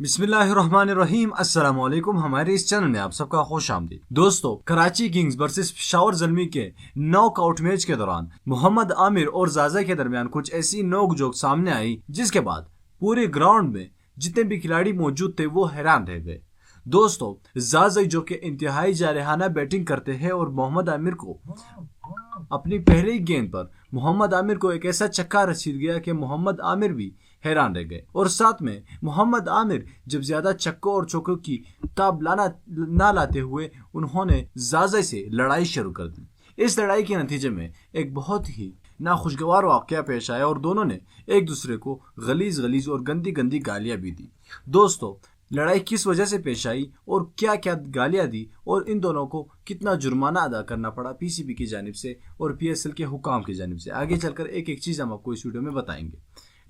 बिस्मिल्लाहिर्रहमानिर्रहीम अस्सलाम वालेकुम। हमारे इस चैनल में आप सबका खुश आमदीद। दोस्तों, कराची किंग्स वर्सेस पेशावर ज़ल्मी के नॉकआउट मैच के दौरान मोहम्मद आमिर और जाजा के दरमियान कुछ ऐसी नोकझोंक सामने आई जिसके बाद पूरे ग्राउंड में जितने भी खिलाड़ी मौजूद थे वो हैरान रह गए। दोस्तों, जाजा जो कि इंतहाई जारहाना बैटिंग करते हैं और मोहम्मद आमिर को अपनी पहली गेंद पर मोहम्मद आमिर को एक ऐसा चक्का रसीद गया कि मोहम्मद आमिर भी हैरान रह गए। और साथ में मोहम्मद आमिर जब ज्यादा छक्कों और चौकों की ताब ना लाते हुए उन्होंने जाजा से लड़ाई शुरू कर दी। इस लड़ाई के नतीजे में एक बहुत ही नाखुशगवार वाकया पेश आया और दोनों ने एक दूसरे को गलीज गलीज और गंदी गंदी गालियां भी दी। दोस्तों, लड़ाई किस वजह से पेश आई और क्या क्या गालियां दी और इन दोनों को कितना जुर्माना अदा करना पड़ा पीसीबी की जानिब से और पीएसएल के हुकाम की जानिब से, आगे चलकर एक एक चीज़ हम आपको इस वीडियो में बताएंगे।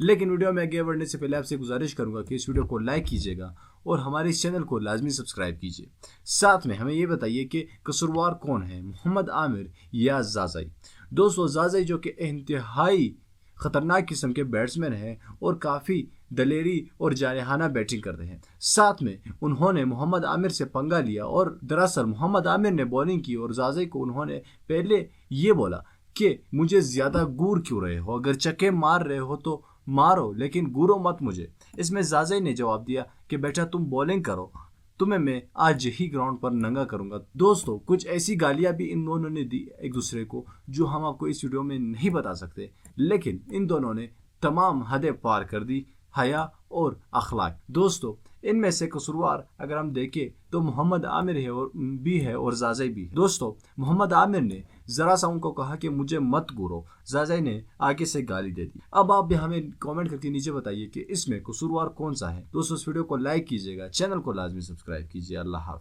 लेकिन वीडियो में आगे बढ़ने से पहले आपसे गुजारिश करूंगा कि इस वीडियो को लाइक कीजिएगा और हमारे इस चैनल को लाजमी सब्सक्राइब कीजिए। साथ में हमें ये बताइए कि कसूरवार कौन है, मोहम्मद आमिर या जाजाई। दोस्तों, जाजाई जो कि इंतहाई खतरनाक किस्म के बैट्समैन हैं और काफ़ी दलेरी और जारहाना बैटिंग करते हैं। साथ में उन्होंने मोहम्मद आमिर से पंगा लिया और दरअसल मोहम्मद आमिर ने बॉलिंग की और जाज़ई को उन्होंने पहले ये बोला कि मुझे ज़्यादा घूर क्यों रहे हो, अगर चक्के मार रहे हो तो मारो लेकिन घूरो मत मुझे। इसमें जाज़ई ने जवाब दिया कि बेटा तुम बॉलिंग करो, तुम्हें मैं आज ही ग्राउंड पर नंगा करूंगा। दोस्तों, कुछ ऐसी गालियां भी इन दोनों ने दी एक दूसरे को जो हम आपको इस वीडियो में नहीं बता सकते, लेकिन इन दोनों ने तमाम हदें पार कर दी, हया और अखलाक। दोस्तों, इनमें से कसूरवार अगर हम देखें तो मोहम्मद आमिर है और जाज़ई भी है। दोस्तों, मोहम्मद आमिर ने जरा सा उनको कहा कि मुझे मत घूरो, जाज़ई ने आगे से गाली दे दी। अब आप भी हमें कमेंट करके नीचे बताइए कि इसमें कसूरवार कौन सा है। दोस्तों, इस वीडियो को लाइक कीजिएगा, चैनल को लाजमी सब्सक्राइब कीजिए। अल्लाह हाफ़िज़।